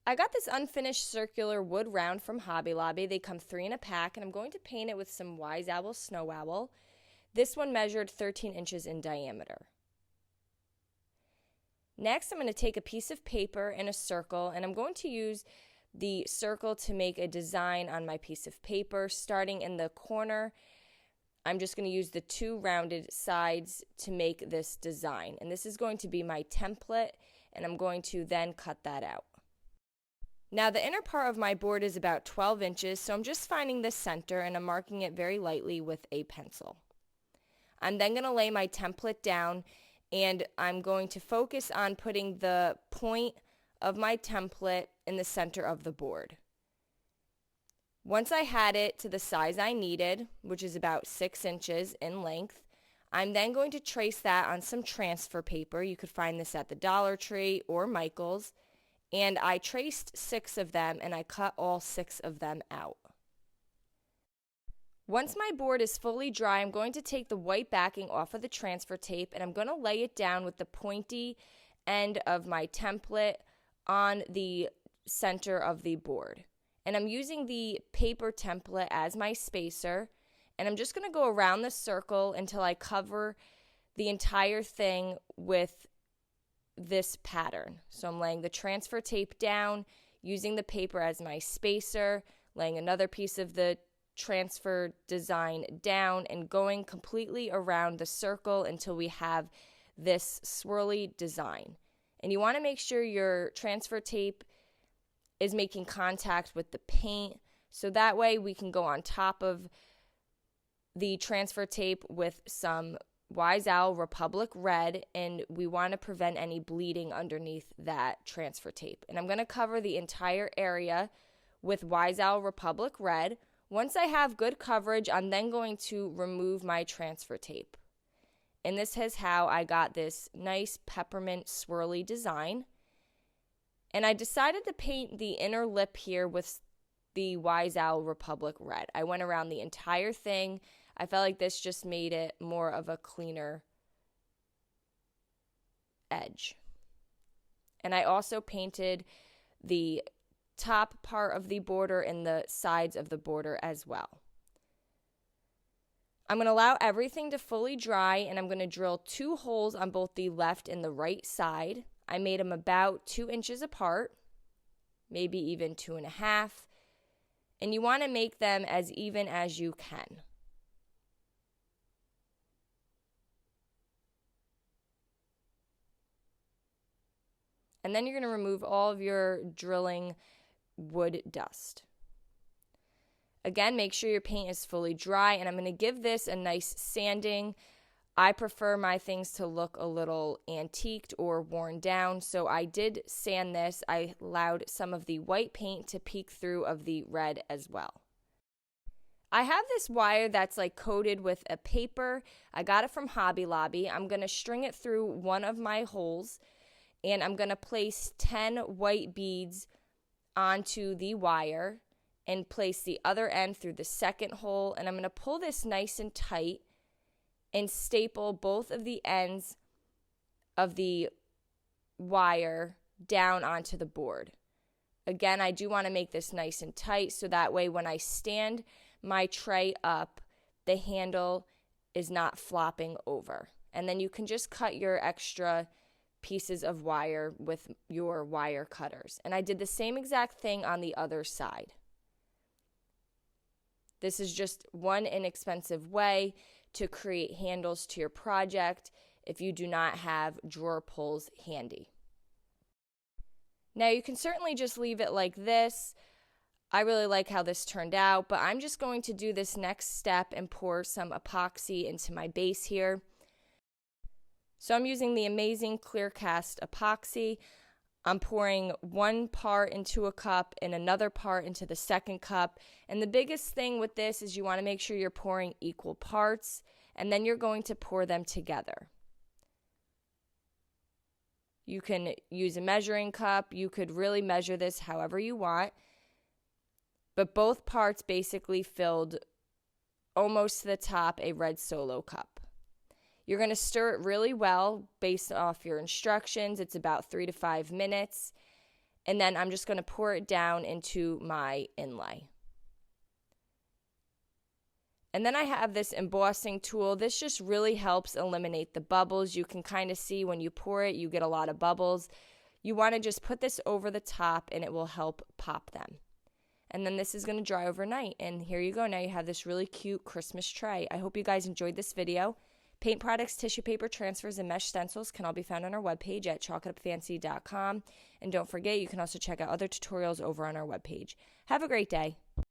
I got this unfinished circular wood round from Hobby Lobby. They come 3 in a pack, and I'm going to paint it with some Wise Owl Snow Owl. This one measured 13 inches in diameter. Next, I'm going to take a piece of paper and a circle, and I'm going to use the circle to make a design on my piece of paper. Starting in the corner, I'm just going to use the 2 rounded sides to make this design. And this is going to be my template, and I'm going to then cut that out. Now the inner part of my board is about 12 inches, so I'm just finding the center and I'm marking it very lightly with a pencil. I'm then going to lay my template down, and I'm going to focus on putting the point of my template in the center of the board. Once I had it to the size I needed, which is about 6 inches in length, I'm then going to trace that on some transfer paper. You could find this at the Dollar Tree or Michael's. And I traced 6 of them, and I cut all 6 of them out. Once my board is fully dry, I'm going to take the white backing off of the transfer tape, and I'm going to lay it down with the pointy end of my template on the center of the board. And I'm using the paper template as my spacer, and I'm just going to go around the circle until I cover the entire thing with this pattern. So I'm laying the transfer tape down, using the paper as my spacer, laying another piece of the transfer design down, and going completely around the circle until we have this swirly design. And you want to make sure your transfer tape is making contact with the paint, so that way we can go on top of the transfer tape with some Wise Owl Republic Red, and we want to prevent any bleeding underneath that transfer tape. And I'm going to cover the entire area with Wise Owl Republic Red. Once I have good coverage, I'm then going to remove my transfer tape. And this is how I got this nice peppermint swirly design. And I decided to paint the inner lip here with the Wise Owl Republic Red. I went around the entire thing. I felt like this just made it more of a cleaner edge. And I also painted the top part of the border and the sides of the border as well. I'm going to allow everything to fully dry, and I'm going to drill 2 holes on both the left and the right side. I made them about 2 inches apart, maybe even 2.5. And you want to make them as even as you can. And then you're going to remove all of your drilling wood dust. Again, make sure your paint is fully dry, and I'm going to give this a nice sanding. I prefer my things to look a little antiqued or worn down, so I did sand this. I allowed some of the white paint to peek through of the red as well. I have this wire that's like coated with a paper. I got it from Hobby Lobby. I'm going to string it through one of my holes, and I'm going to place 10 white beads onto the wire and place the other end through the second hole. And I'm going to pull this nice and tight and staple both of the ends of the wire down onto the board. Again, I do want to make this nice and tight so that way when I stand my tray up, the handle is not flopping over. And then you can just cut your extra pieces of wire with your wire cutters. And I did the same exact thing on the other side. This is just one inexpensive way to create handles to your project if you do not have drawer pulls handy. Now you can certainly just leave it like this. I really like how this turned out, but I'm just going to do this next step and pour some epoxy into my base here. So I'm using the amazing clear cast epoxy. I'm pouring 1 part into a cup and another part into the second cup. And the biggest thing with this is you want to make sure you're pouring equal parts, and then you're going to pour them together. You can use a measuring cup. You could really measure this however you want. But both parts basically filled almost to the top a red Solo cup. You're going to stir it really well based off your instructions. It's about 3 to 5 minutes. And then I'm just going to pour it down into my inlay. And then I have this embossing tool. This just really helps eliminate the bubbles. You can kind of see when you pour it, you get a lot of bubbles. You want to just put this over the top and it will help pop them. And then this is going to dry overnight. And here you go. Now you have this really cute Christmas tray. I hope you guys enjoyed this video. Paint products, tissue paper transfers, and mesh stencils can all be found on our webpage at chalkitupfancy.com. And don't forget, you can also check out other tutorials over on our webpage. Have a great day.